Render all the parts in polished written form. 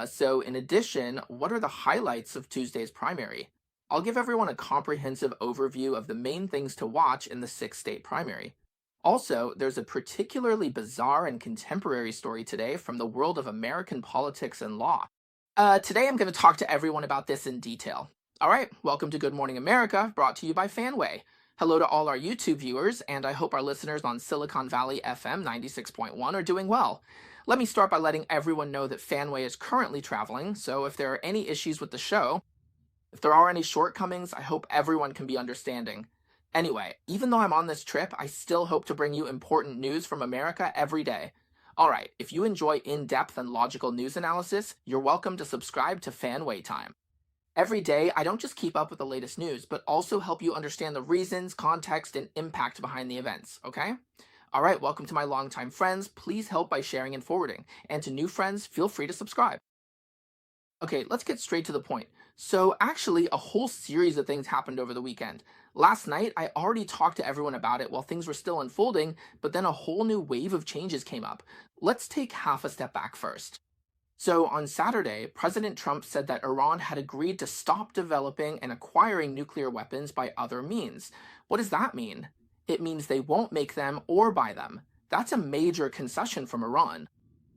So in addition, what are the highlights of Tuesday's primary? I'll give everyone a comprehensive overview of the main things to watch in the six-state primary. Also, there's a particularly bizarre and contemporary story today from the world of American politics and law. Today I'm going to talk to everyone about this in detail. All right, welcome to Good Morning America, brought to you by Fanway. Hello to all our YouTube viewers, and I hope our listeners on Silicon Valley FM 96.1 are doing well. Let me start by letting everyone know that Fanway is currently traveling, so if there are any issues with the show, if there are any shortcomings, I hope everyone can be understanding. Anyway, even though I'm on this trip, I still hope to bring you important news from America every day. Alright, if you enjoy in-depth and logical news analysis, you're welcome to subscribe to Fanway Time. Every day, I don't just keep up with the latest news, but also help you understand the reasons, context, and impact behind the events, okay? Alright, welcome to my longtime friends. Please help by sharing and forwarding. And to new friends, feel free to subscribe. Okay, let's get straight to the point. So, actually, a whole series of things happened over the weekend. Last night, I already talked to everyone about it while things were still unfolding, but then a whole new wave of changes came up. Let's take half a step back first. So, on Saturday, President Trump said that Iran had agreed to stop developing and acquiring nuclear weapons by other means. What does that mean? It means they won't make them or buy them. That's a major concession from Iran.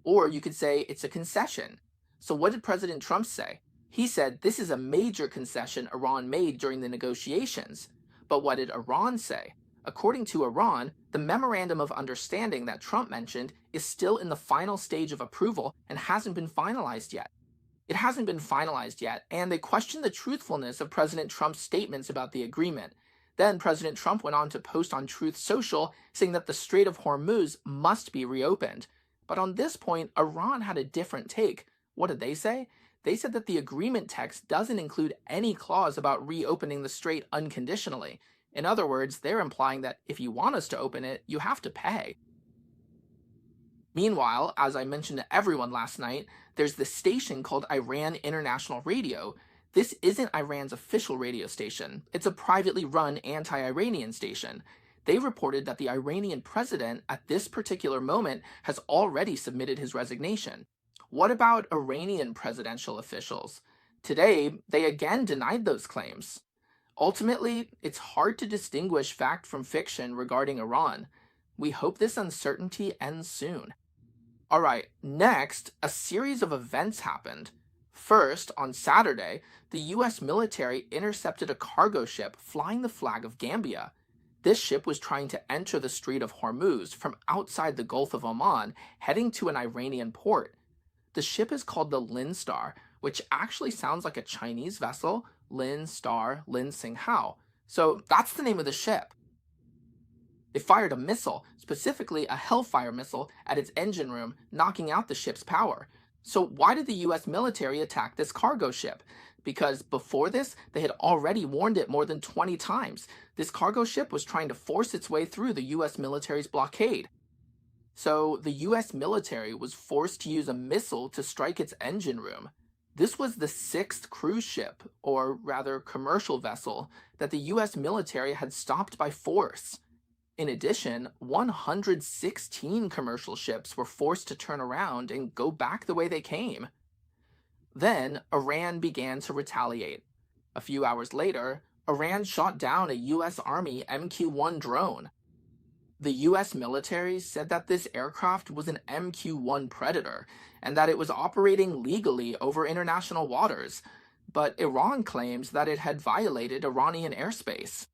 Or you could say it's a concession. So, what did President Trump say? He said this is a major concession Iran made during the negotiations. But what did Iran say? According to Iran, the memorandum of understanding that Trump mentioned is still in the final stage of approval and hasn't been finalized yet. It hasn't been finalized yet, and they question the truthfulness of President Trump's statements about the agreement. Then President Trump went on to post on Truth Social saying that the Strait of Hormuz must be reopened. But on this point, Iran had a different take. What did they say? They said that the agreement text doesn't include any clause about reopening the strait unconditionally. In other words, they're implying that if you want us to open it, you have to pay. Meanwhile, as I mentioned to everyone last night, there's this station called Iran International Radio. This isn't Iran's official radio station. It's a privately run anti-Iranian station. They reported that the Iranian president at this particular moment has already submitted his resignation. What about Iranian presidential officials? Today, they again denied those claims. Ultimately, it's hard to distinguish fact from fiction regarding Iran. We hope this uncertainty ends soon. Alright, next, a series of events happened. First, on Saturday, the US military intercepted a cargo ship flying the flag of Gambia. This ship was trying to enter the Strait of Hormuz from outside the Gulf of Oman, heading to an Iranian port. The ship is called the Lin Star, which actually sounds like a Chinese vessel, Lin Star Lin Sing Hao. So that's the name of the ship. They fired a missile, specifically a Hellfire missile, at its engine room, knocking out the ship's power. So why did the US military attack this cargo ship? Because before this, they had already warned it more than 20 times. This cargo ship was trying to force its way through the US military's blockade. So the US military was forced to use a missile to strike its engine room. This was the sixth cruise ship, or rather commercial vessel, that the US military had stopped by force. In addition, 116 commercial ships were forced to turn around and go back the way they came. Then, Iran began to retaliate. A few hours later, Iran shot down a US Army MQ-1 drone. The US military said that this aircraft was an MQ-1 Predator and that it was operating legally over international waters, but Iran claims that it had violated Iranian airspace.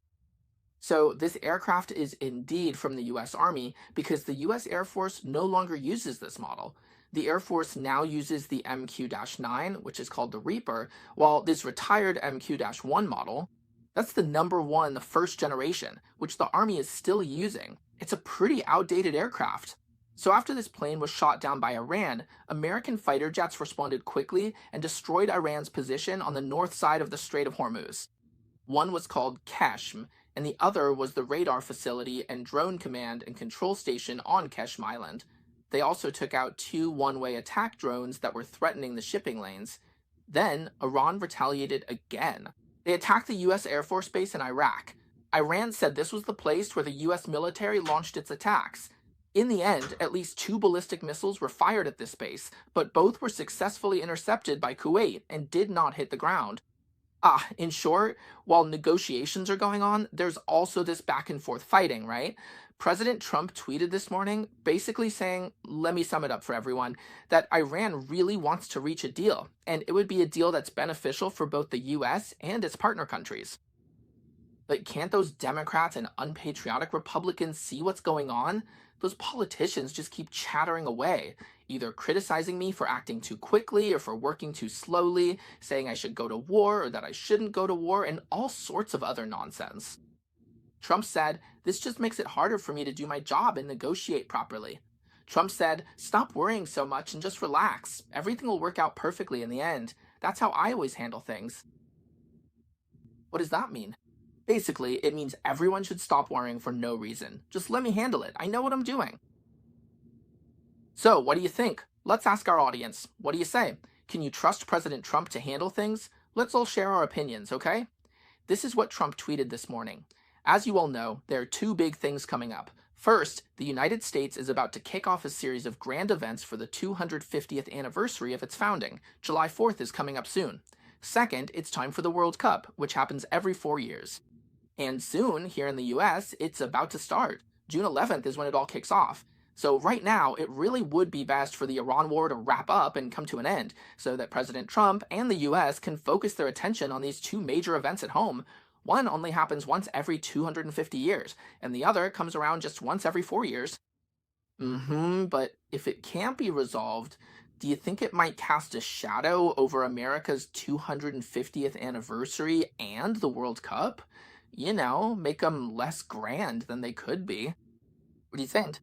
So this aircraft is indeed from the US Army because the US Air Force no longer uses this model. The Air Force now uses the MQ-9, which is called the Reaper, while this retired MQ-1 model, that's the number one, the first generation, which the Army is still using. It's a pretty outdated aircraft. So after this plane was shot down by Iran, American fighter jets responded quickly and destroyed Iran's position on the north side of the Strait of Hormuz. One was called Keshm, and the other was the radar facility and drone command and control station on Keshm Island. They also took out two one-way attack drones that were threatening the shipping lanes. Then, Iran retaliated again. They attacked the US Air Force Base in Iraq. Iran said this was the place where the US military launched its attacks. In the end, at least two ballistic missiles were fired at this base, but both were successfully intercepted by Kuwait and did not hit the ground. In short, while negotiations are going on, there's also this back and forth fighting, right? President Trump tweeted this morning basically saying, let me sum it up for everyone, that Iran really wants to reach a deal, and it would be a deal that's beneficial for both the US and its partner countries. But can't those Democrats and unpatriotic Republicans see what's going on? Those politicians just keep chattering away, either criticizing me for acting too quickly or for working too slowly, saying I should go to war or that I shouldn't go to war, and all sorts of other nonsense. Trump said, this just makes it harder for me to do my job and negotiate properly. Trump said, stop worrying so much and just relax. Everything will work out perfectly in the end. That's how I always handle things. What does that mean? Basically, it means everyone should stop worrying for no reason. Just let me handle it. I know what I'm doing. So, what do you think? Let's ask our audience. What do you say? Can you trust President Trump to handle things? Let's all share our opinions, okay? This is what Trump tweeted this morning. As you all know, there are two big things coming up. First, the United States is about to kick off a series of grand events for the 250th anniversary of its founding. July 4th is coming up soon. Second, it's time for the World Cup, which happens every 4 years. And soon, here in the US, it's about to start. June 11th is when it all kicks off. So right now, it really would be best for the Iran war to wrap up and come to an end, so that President Trump and the US can focus their attention on these two major events at home. One only happens once every 250 years, and the other comes around just once every 4 years. But if it can't be resolved, do you think it might cast a shadow over America's 250th anniversary and the World Cup? Make them less grand than they could be. What do you think?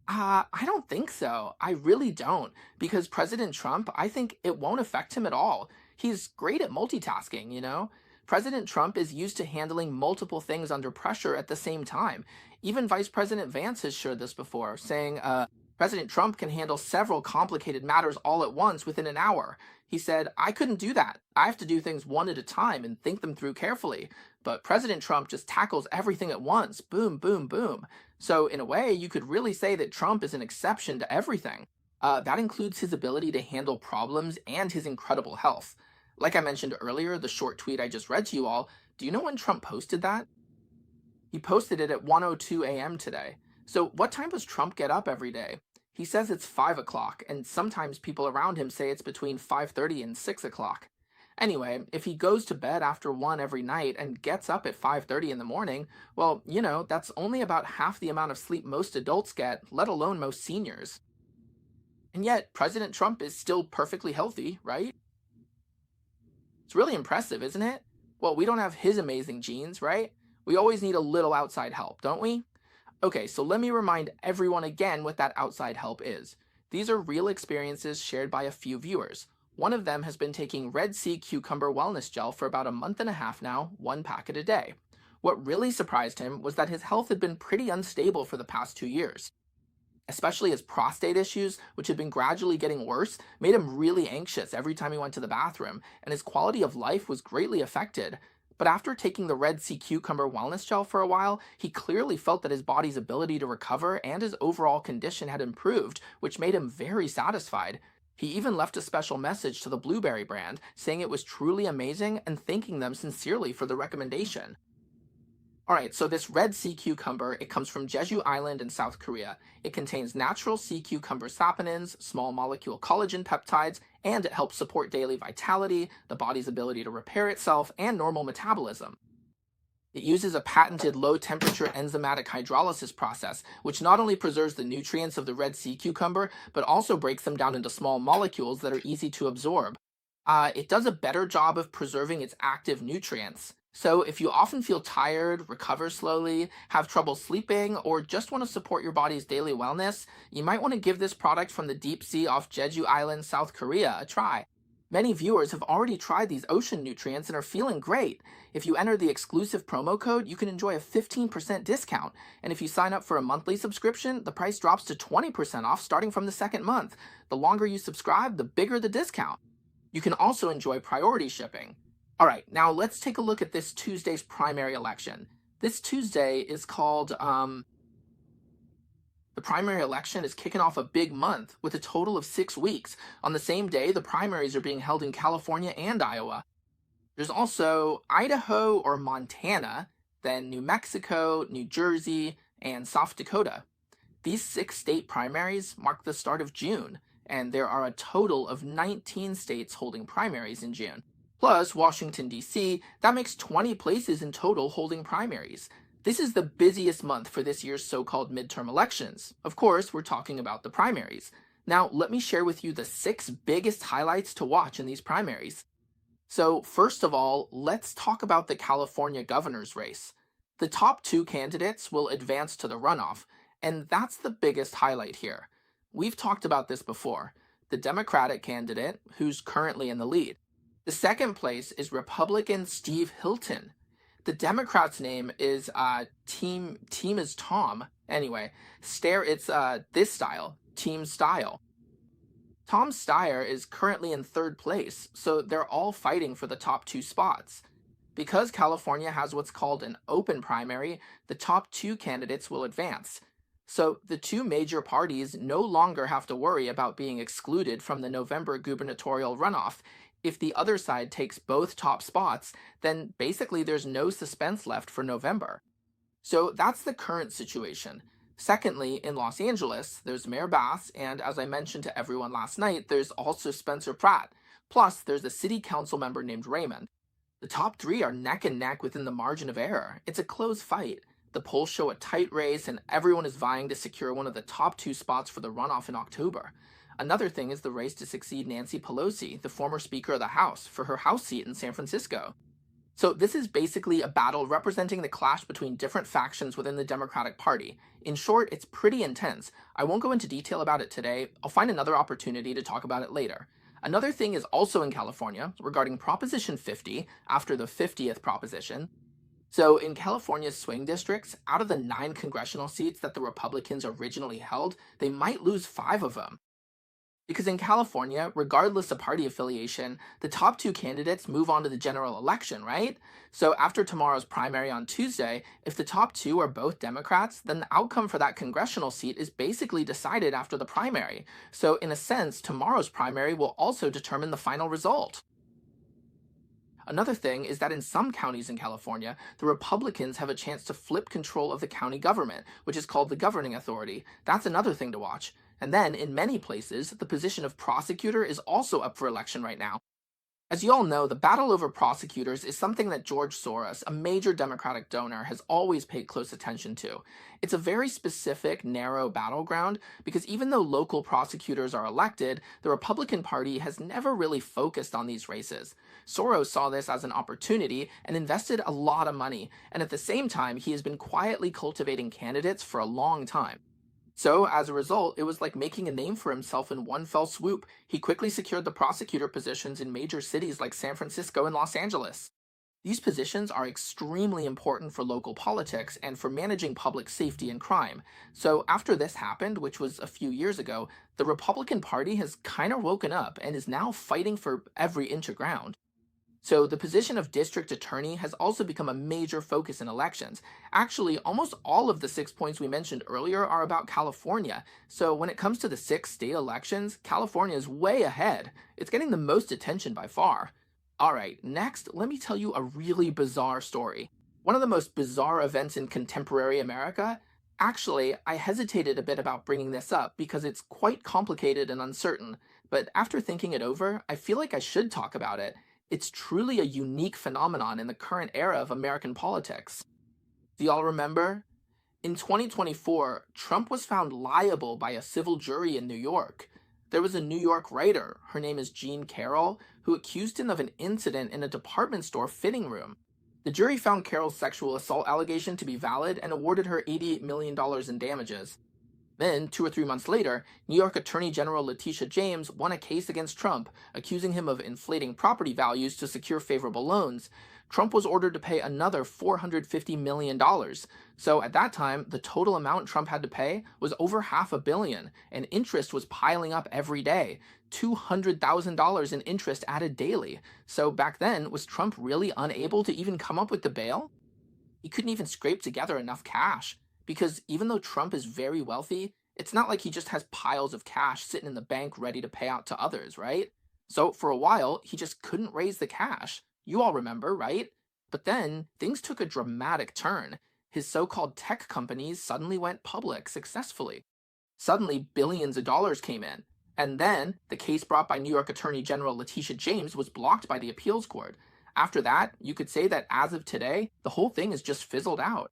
I don't think so. I really don't. Because President Trump, I think it won't affect him at all. He's great at multitasking. President Trump is used to handling multiple things under pressure at the same time. Even Vice President Vance has shared this before, saying, President Trump can handle several complicated matters all at once within an hour. He said, I couldn't do that. I have to do things one at a time and think them through carefully. But President Trump just tackles everything at once. Boom, boom, boom. So, in a way, you could really say that Trump is an exception to everything. That includes his ability to handle problems and his incredible health. Like I mentioned earlier, the short tweet I just read to you all, do you know when Trump posted that? He posted it at 1:02 a.m. today. So, what time does Trump get up every day? He says it's 5 o'clock, and sometimes people around him say it's between 5:30 and 6 o'clock. Anyway, if he goes to bed after 1 every night and gets up at 5:30 in the morning, well, that's only about half the amount of sleep most adults get, let alone most seniors. And yet, President Trump is still perfectly healthy, right? It's really impressive, isn't it? Well, we don't have his amazing genes, right? We always need a little outside help, don't we? Okay, so let me remind everyone again what that outside help is. These are real experiences shared by a few viewers. One of them has been taking Red Sea Cucumber Wellness Gel for about a month and a half now, 1 packet a day. What really surprised him was that his health had been pretty unstable for the past 2 years. Especially his prostate issues, which had been gradually getting worse, made him really anxious every time he went to the bathroom, and his quality of life was greatly affected. But after taking the Red Sea Cucumber Wellness Gel for a while, he clearly felt that his body's ability to recover and his overall condition had improved, which made him very satisfied. He even left a special message to the Blueberry brand, saying it was truly amazing and thanking them sincerely for the recommendation. Alright, so this red sea cucumber, it comes from Jeju Island in South Korea. It contains natural sea cucumber saponins, small molecule collagen peptides, and it helps support daily vitality, the body's ability to repair itself, and normal metabolism. It uses a patented low-temperature enzymatic hydrolysis process, which not only preserves the nutrients of the red sea cucumber, but also breaks them down into small molecules that are easy to absorb. It does a better job of preserving its active nutrients. So if you often feel tired, recover slowly, have trouble sleeping, or just want to support your body's daily wellness, you might want to give this product from the deep sea off Jeju Island, South Korea, a try. Many viewers have already tried these ocean nutrients and are feeling great. If you enter the exclusive promo code, you can enjoy a 15% discount. And if you sign up for a monthly subscription, the price drops to 20% off starting from the second month. The longer you subscribe, the bigger the discount. You can also enjoy priority shipping. All right, now let's take a look at this Tuesday's primary election. This Tuesday is called, The primary election is kicking off a big month with a total of 6 weeks. On the same day, the primaries are being held in California and Iowa. There's also Idaho or Montana, then New Mexico, New Jersey, and South Dakota. These six state primaries mark the start of June, and there are a total of 19 states holding primaries in June. Plus, Washington, D.C., that makes 20 places in total holding primaries. This is the busiest month for this year's so called midterm elections. Of course, we're talking about the primaries. Now, let me share with you the six biggest highlights to watch in these primaries. So, first of all, let's talk about the California governor's race. The top two candidates will advance to the runoff, and that's the biggest highlight here. We've talked about this before. The Democratic candidate, who's currently in the lead. The second place is Republican Steve Hilton. The Democrat's name is Team is Tom. Anyway, it's this style, Team Style. Tom Steyer is currently in third place, so they're all fighting for the top two spots. Because California has what's called an open primary, the top two candidates will advance. So the two major parties no longer have to worry about being excluded from the November gubernatorial runoff. If the other side takes both top spots, then basically there's no suspense left for November. So that's the current situation. Secondly, in Los Angeles, there's Mayor Bass, and as I mentioned to everyone last night, there's also Spencer Pratt. Plus, there's a city council member named Raymond. The top three are neck and neck within the margin of error. It's a close fight. The polls show a tight race, and everyone is vying to secure one of the top two spots for the runoff in October. Another thing is the race to succeed Nancy Pelosi, the former Speaker of the House, for her House seat in San Francisco. So this is basically a battle representing the clash between different factions within the Democratic Party. In short, it's pretty intense. I won't go into detail about it today. I'll find another opportunity to talk about it later. Another thing is also in California regarding Proposition 50, after the 50th proposition. So in California's swing districts, out of the 9 congressional seats that the Republicans originally held, they might lose 5 of them. Because in California, regardless of party affiliation, the top two candidates move on to the general election, right? So after tomorrow's primary on Tuesday, if the top two are both Democrats, then the outcome for that congressional seat is basically decided after the primary. So in a sense, tomorrow's primary will also determine the final result. Another thing is that in some counties in California, the Republicans have a chance to flip control of the county government, which is called the governing authority. That's another thing to watch. And then, in many places, the position of prosecutor is also up for election right now. As you all know, the battle over prosecutors is something that George Soros, a major Democratic donor, has always paid close attention to. It's a very specific, narrow battleground because even though local prosecutors are elected, the Republican Party has never really focused on these races. Soros saw this as an opportunity and invested a lot of money, and at the same time, he has been quietly cultivating candidates for a long time. So, as a result, it was like making a name for himself in one fell swoop. He quickly secured the prosecutor positions in major cities like San Francisco and Los Angeles. These positions are extremely important for local politics and for managing public safety and crime. So, after this happened, which was a few years ago, the Republican Party has kind of woken up and is now fighting for every inch of ground. So the position of district attorney has also become a major focus in elections. Actually, almost all of the 6 points we mentioned earlier are about California. So when it comes to the 6 state elections, California is way ahead. It's getting the most attention by far. Alright, next, let me tell you a really bizarre story. One of the most bizarre events in contemporary America? Actually, I hesitated a bit about bringing this up because it's quite complicated and uncertain, but after thinking it over, I feel like I should talk about it. It's truly a unique phenomenon in the current era of American politics. Do y'all remember? In 2024, Trump was found liable by a civil jury in New York. There was a New York writer, her name is Jean Carroll, who accused him of an incident in a department store fitting room. The jury found Carroll's sexual assault allegation to be valid and awarded her $88 million in damages. Then, 2 or 3 months later, New York Attorney General Letitia James won a case against Trump, accusing him of inflating property values to secure favorable loans. Trump was ordered to pay another $450 million. So at that time, the total amount Trump had to pay was over $500 million, and interest was piling up every day. $200,000 in interest added daily. So back then, was Trump really unable to even come up with the bail? He couldn't even scrape together enough cash. Because even though Trump is very wealthy, It's not like he just has piles of cash sitting in the bank ready to pay out to others, right? So for a while, he just couldn't raise the cash. You all remember, right? But then things took a dramatic turn. His so called tech companies suddenly went public successfully. Suddenly, billions of dollars came in. And then, the case brought by New York Attorney General Letitia James was blocked by the appeals court. After that, you could say that as of today, the whole thing has just fizzled out.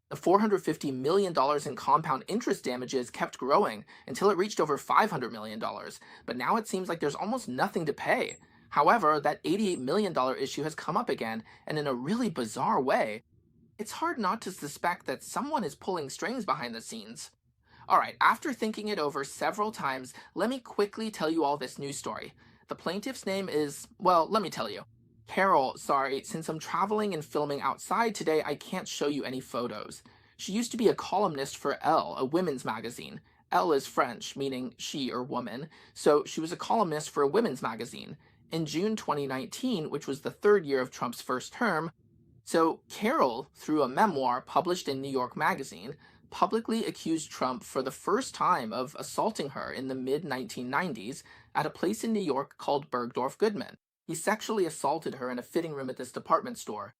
The $450 million in compound interest damages kept growing until it reached over $500 million, but now it seems like there's almost nothing to pay. However, that $88 million issue has come up again, and in a really bizarre way. It's hard not to suspect that someone is pulling strings behind the scenes. Alright, after thinking it over several times, let me quickly tell you all this new story. The plaintiff's name is, well, let me tell you. Carol, sorry, since I'm traveling and filming outside today, I can't show you any photos. She used to be a columnist for Elle, a women's magazine. Elle is French, meaning she or woman, so she was a columnist for a women's magazine. In June 2019, which was the third year of Trump's first term, so Carol, through a memoir published in New York Magazine, publicly accused Trump for the first time of assaulting her in the mid 1990s at a place in New York called Bergdorf Goodman. He sexually assaulted her in a fitting room at this department store.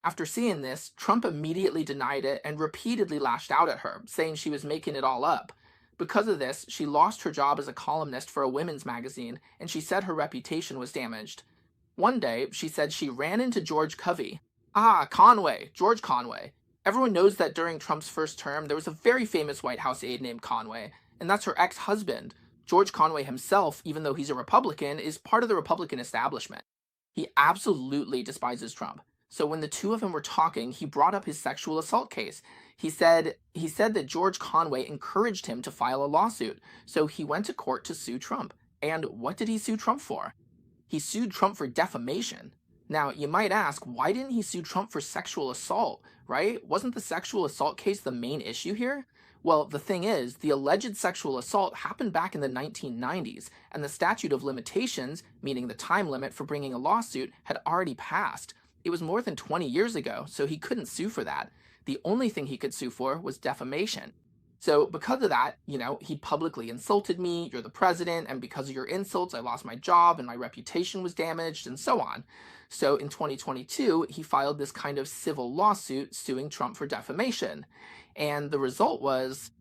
After seeing this, Trump immediately denied it and repeatedly lashed out at her, saying she was making it all up. Because of this, she lost her job as a columnist for a women's magazine, and she said her reputation was damaged. One day, she said she ran into George Covey. Ah, Conway, George Conway. Everyone knows that during Trump's first term, there was a very famous White House aide named Conway, and that's her ex-husband. George Conway himself, even though he's a Republican, is part of the Republican establishment. He absolutely despises Trump. So when the two of them were talking, he brought up his sexual assault case. He said that George Conway encouraged him to file a lawsuit, so he went to court to sue Trump. And what did he sue Trump for? He sued Trump for defamation. Now, you might ask, why didn't he sue Trump for sexual assault, right? Wasn't the sexual assault case the main issue here? Well, the thing is, the alleged sexual assault happened back in the 1990s, and the statute of limitations, meaning the time limit for bringing a lawsuit, had already passed. It was more than 20 years ago, so he couldn't sue for that. The only thing he could sue for was defamation. So because of that, he publicly insulted me, you're the president, and because of your insults, I lost my job and my reputation was damaged, and so on. So in 2022, he filed this kind of civil lawsuit suing Trump for defamation. And the result was,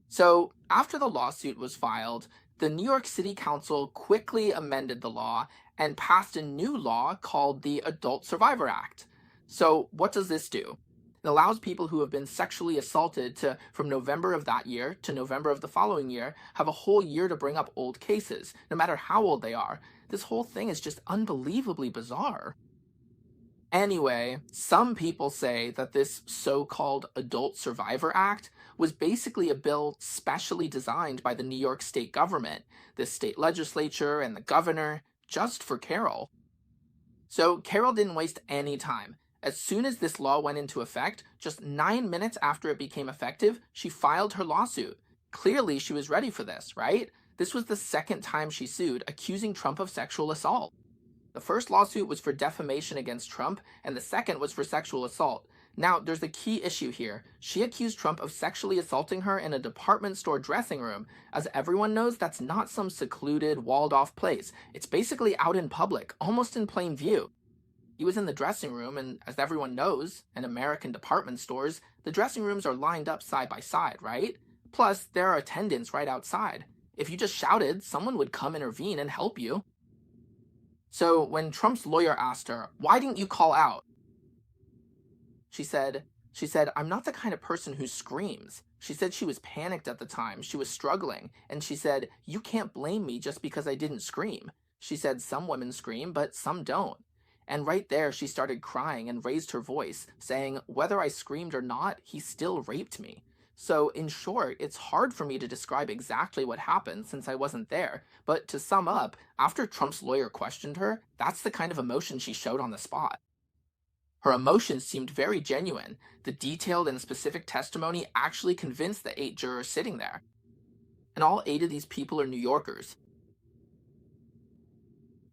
so after the lawsuit was filed, the New York City Council quickly amended the law and passed a new law called the Adult Survivor Act. So what does this do? It allows people who have been sexually assaulted to, from November of that year to November of the following year, have a whole year to bring up old cases, no matter how old they are. This whole thing is just unbelievably bizarre. Anyway, some people say that this so-called Adult Survivor Act was basically a bill specially designed by the New York state government, the state legislature, and the governor, just for Carol. So Carol didn't waste any time. As soon as this law went into effect, just 9 minutes after it became effective, she filed her lawsuit. Clearly, she was ready for this, right? This was the second time she sued, accusing Trump of sexual assault. The first lawsuit was for defamation against Trump, and the second was for sexual assault. Now, there's a key issue here. She accused Trump of sexually assaulting her in a department store dressing room. As everyone knows, that's not some secluded, walled-off place. It's basically out in public, almost in plain view. He was in the dressing room, and as everyone knows, in American department stores, the dressing rooms are lined up side by side, right? Plus, there are attendants right outside. If you just shouted, someone would come intervene and help you. So when Trump's lawyer asked her, "Why didn't you call out?" She said, "I'm not the kind of person who screams." She said she was panicked at the time, she was struggling, and she said, "You can't blame me just because I didn't scream." She said some women scream, but some don't. And right there, she started crying and raised her voice, saying, "Whether I screamed or not, he still raped me." So, in short, it's hard for me to describe exactly what happened since I wasn't there, but to sum up, after Trump's lawyer questioned her, that's the kind of emotion she showed on the spot. Her emotions seemed very genuine. The detailed and specific testimony actually convinced the 8 jurors sitting there. And all 8 of these people are New Yorkers.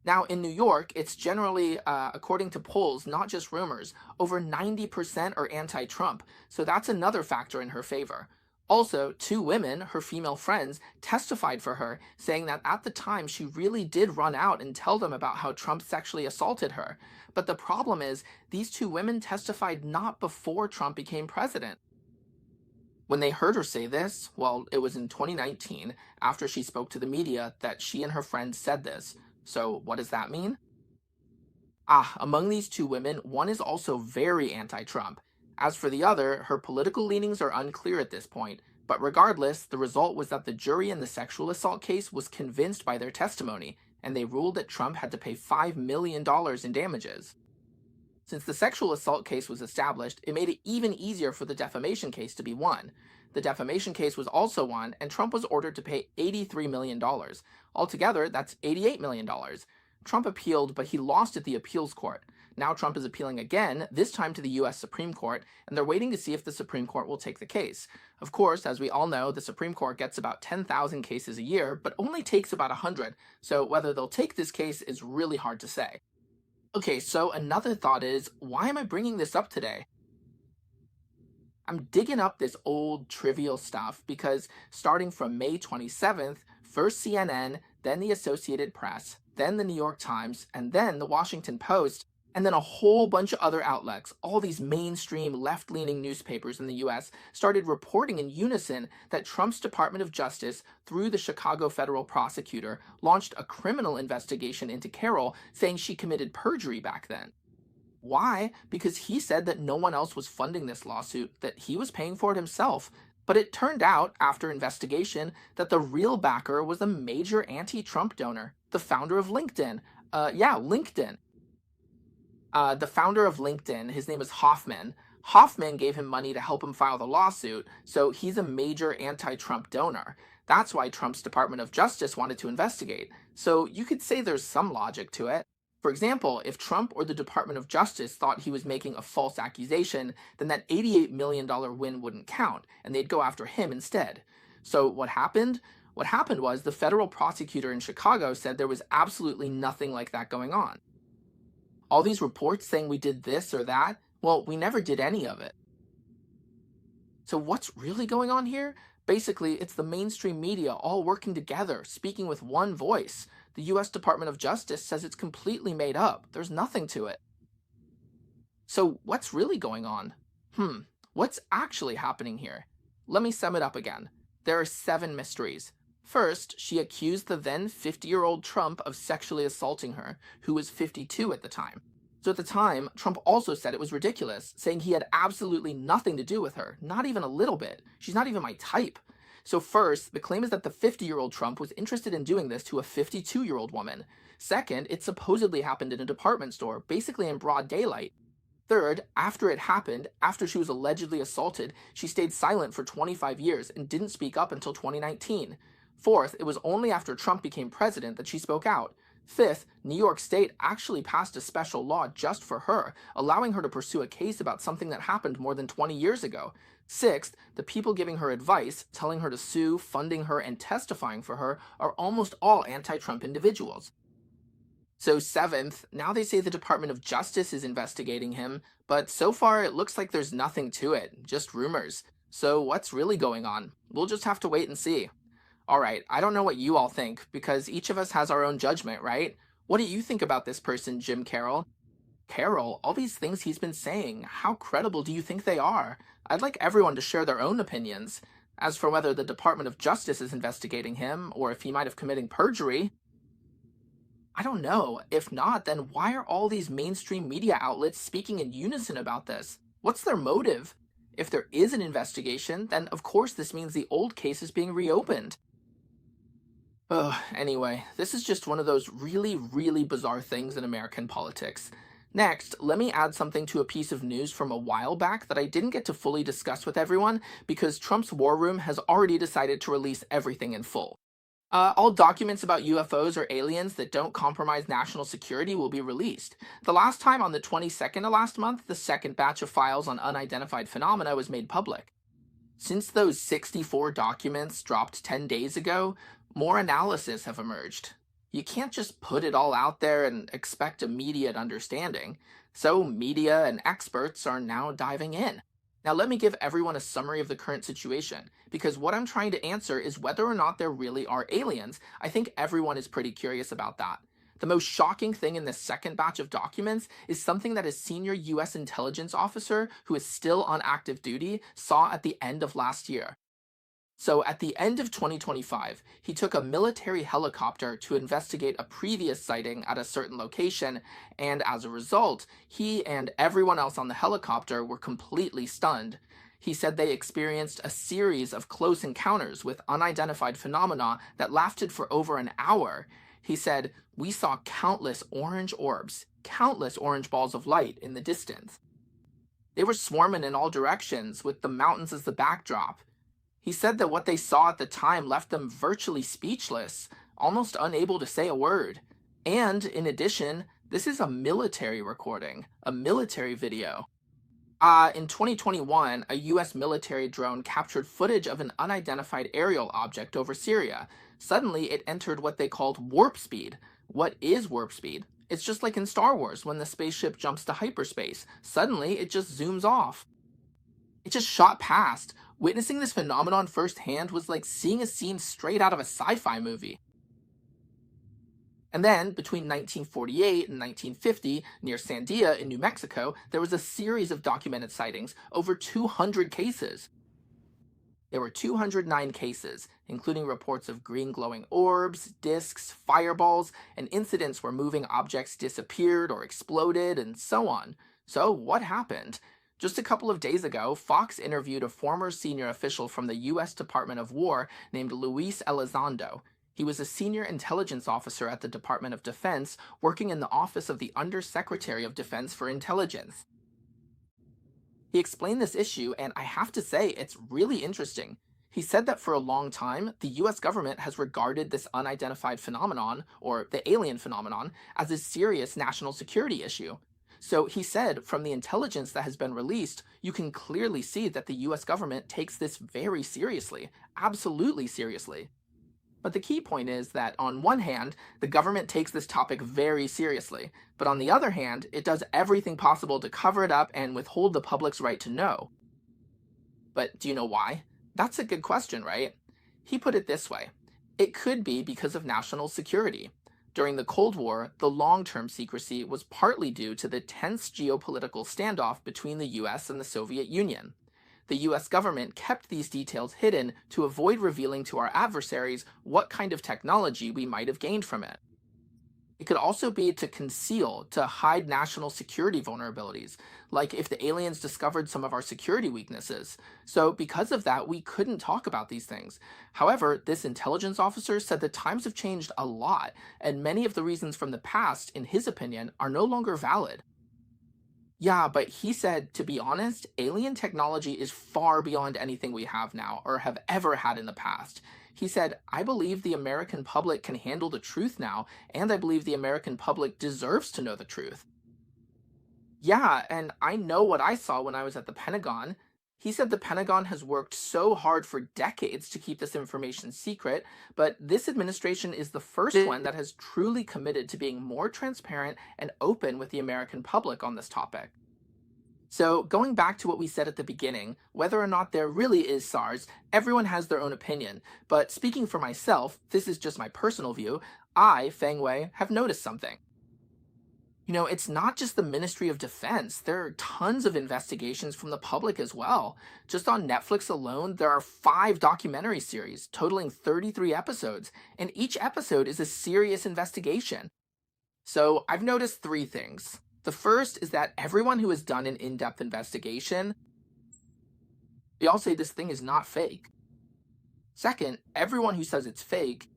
Now, in New York, it's generally, according to polls, not just rumors, over 90% are anti-Trump, so that's another factor in her favor. Also, two women, her female friends, testified for her, saying that at the time she really did run out and tell them about how Trump sexually assaulted her. But the problem is, these two women testified not before Trump became president. When they heard her say this, well, it was in 2019, after she spoke to the media, that she and her friends said this. So, what does that mean? Among these two women, one is also very anti Trump. As for the other, her political leanings are unclear at this point, but regardless, the result was that the jury in the sexual assault case was convinced by their testimony, and they ruled that Trump had to pay $5 million in damages. Since the sexual assault case was established, it made it even easier for the defamation case to be won. The defamation case was also won, and Trump was ordered to pay $83 million. Altogether, that's $88 million. Trump appealed, but he lost at the appeals court. Now Trump is appealing again, this time to the US Supreme Court, and they're waiting to see if the Supreme Court will take the case. Of course, as we all know, the Supreme Court gets about 10,000 cases a year, but only takes about 100, so whether they'll take this case is really hard to say. Okay, so another thought is, why am I bringing this up today? I'm digging up this old trivial stuff because starting from May 27th, first CNN, then the Associated Press, then the New York Times, and then the Washington Post, and then a whole bunch of other outlets, all these mainstream left-leaning newspapers in the US, started reporting in unison that Trump's Department of Justice, through the Chicago federal prosecutor, launched a criminal investigation into Carroll, saying she committed perjury back then. Why? Because he said that no one else was funding this lawsuit, that he was paying for it himself. But it turned out, after investigation, that the real backer was a major anti-Trump donor, the founder of LinkedIn. LinkedIn. The founder of LinkedIn, his name is Hoffman. Hoffman gave him money to help him file the lawsuit, so he's a major anti-Trump donor. That's why Trump's Department of Justice wanted to investigate. So you could say there's some logic to it. For example, if Trump or the Department of Justice thought he was making a false accusation, then that $88 million win wouldn't count, and they'd go after him instead. So what happened? What happened was the federal prosecutor in Chicago said there was absolutely nothing like that going on. All these reports saying we did this or that, well, we never did any of it. So what's really going on here? Basically, it's the mainstream media all working together, speaking with one voice. The US Department of Justice says it's completely made up. There's nothing to it. So what's really going on? What's actually happening here? Let me sum it up again. There are 7 mysteries. First, she accused the then 50-year-old Trump of sexually assaulting her, who was 52 at the time. So at the time, Trump also said it was ridiculous, saying he had absolutely nothing to do with her, not even a little bit. She's not even my type. So first, the claim is that the 50-year-old Trump was interested in doing this to a 52-year-old woman. Second, it supposedly happened in a department store, basically in broad daylight. Third, after it happened, after she was allegedly assaulted, she stayed silent for 25 years and didn't speak up until 2019. Fourth, it was only after Trump became president that she spoke out. Fifth, New York State actually passed a special law just for her, allowing her to pursue a case about something that happened more than 20 years ago. Sixth, the people giving her advice, telling her to sue, funding her, and testifying for her are almost all anti-Trump individuals. So seventh, now they say the Department of Justice is investigating him, but so far it looks like there's nothing to it, just rumors. So what's really going on? We'll just have to wait and see. Alright, I don't know what you all think, because each of us has our own judgment, right? What do you think about this person, Jim Carroll? Carroll, all these things he's been saying, how credible do you think they are? I'd like everyone to share their own opinions. As for whether the Department of Justice is investigating him, or if he might have committed perjury, I don't know. If not, then why are all these mainstream media outlets speaking in unison about this? What's their motive? If there is an investigation, then of course this means the old case is being reopened. Anyway, this is just one of those really, really bizarre things in American politics. Next, let me add something to a piece of news from a while back that I didn't get to fully discuss with everyone because Trump's War Room has already decided to release everything in full. All documents about UFOs or aliens that don't compromise national security will be released. The last time, on the 22nd of last month, the second batch of files on unidentified phenomena was made public. Since those 64 documents dropped 10 days ago, more analysis have emerged. You can't just put it all out there and expect immediate understanding. So media and experts are now diving in. Now, let me give everyone a summary of the current situation, because what I'm trying to answer is whether or not there really are aliens. I think everyone is pretty curious about that. The most shocking thing in this second batch of documents is something that a senior US intelligence officer who is still on active duty saw at the end of last year. So, at the end of 2025, he took a military helicopter to investigate a previous sighting at a certain location, and as a result, he and everyone else on the helicopter were completely stunned. He said they experienced a series of close encounters with unidentified phenomena that lasted for over an hour. He said, "We saw countless orange orbs, countless orange balls of light in the distance. They were swarming in all directions, with the mountains as the backdrop." He said that what they saw at the time left them virtually speechless, almost unable to say a word. And in addition, this is a military recording, a military video. In 2021, a US military drone captured footage of an unidentified aerial object over Syria. Suddenly, it entered what they called warp speed. What is warp speed? It's just like in Star Wars when the spaceship jumps to hyperspace. Suddenly, it just zooms off. It just shot past. Witnessing this phenomenon firsthand was like seeing a scene straight out of a sci fi movie. And then, between 1948 and 1950, near Sandia in New Mexico, there was a series of documented sightings, over 200 cases. There were 209 cases, including reports of green glowing orbs, disks, fireballs, and incidents where moving objects disappeared or exploded, and so on. So, what happened? Just a couple of days ago, Fox interviewed a former senior official from the U.S. Department of War named Luis Elizondo. He was a senior intelligence officer at the Department of Defense, working in the office of the Undersecretary of Defense for Intelligence. He explained this issue, and I have to say, it's really interesting. He said that for a long time, the US government has regarded this unidentified phenomenon, or the alien phenomenon, as a serious national security issue. So he said, from the intelligence that has been released, you can clearly see that the US government takes this very seriously, absolutely seriously. But the key point is that, on one hand, the government takes this topic very seriously, but on the other hand, it does everything possible to cover it up and withhold the public's right to know. But do you know why? That's a good question, right? He put it this way: it could be because of national security. During the Cold War, the long term secrecy was partly due to the tense geopolitical standoff between the US and the Soviet Union. The US government kept these details hidden to avoid revealing to our adversaries what kind of technology we might have gained from it. It could also be to conceal, to hide national security vulnerabilities, like if the aliens discovered some of our security weaknesses. So, because of that, we couldn't talk about these things. However, this intelligence officer said the times have changed a lot, and many of the reasons from the past, in his opinion, are no longer valid. Yeah, but he said, to be honest, alien technology is far beyond anything we have now or have ever had in the past. He said, "I believe the American public can handle the truth now, and I believe the American public deserves to know the truth." Yeah, and I know what I saw when I was at the Pentagon. He said the Pentagon has worked so hard for decades to keep this information secret, but this administration is the first one that has truly committed to being more transparent and open with the American public on this topic. So, going back to what we said at the beginning, whether or not there really is SARS, everyone has their own opinion. But speaking for myself, this is just my personal view, I, Feng Wei, have noticed something. It's not just the Ministry of Defense. There are tons of investigations from the public as well. Just on Netflix alone, there are 5 documentary series totaling 33 episodes, and each episode is a serious investigation. So I've noticed 3 things. The first is that everyone who has done an in depth investigation, they all say this thing is not fake. Second, everyone who says it's fake,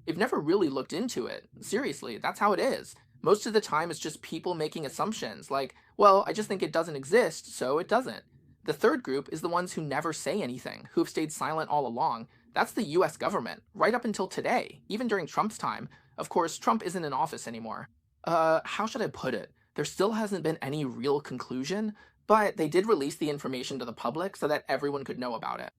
they've never really looked into it. Seriously, that's how it is. Most of the time, it's just people making assumptions, like, well, I just think it doesn't exist, so it doesn't. The third group is the ones who never say anything, who have stayed silent all along. That's the US government, right up until today, even during Trump's time. Of course, Trump isn't in office anymore. How should I put it? There still hasn't been any real conclusion, but they did release the information to the public so that everyone could know about it.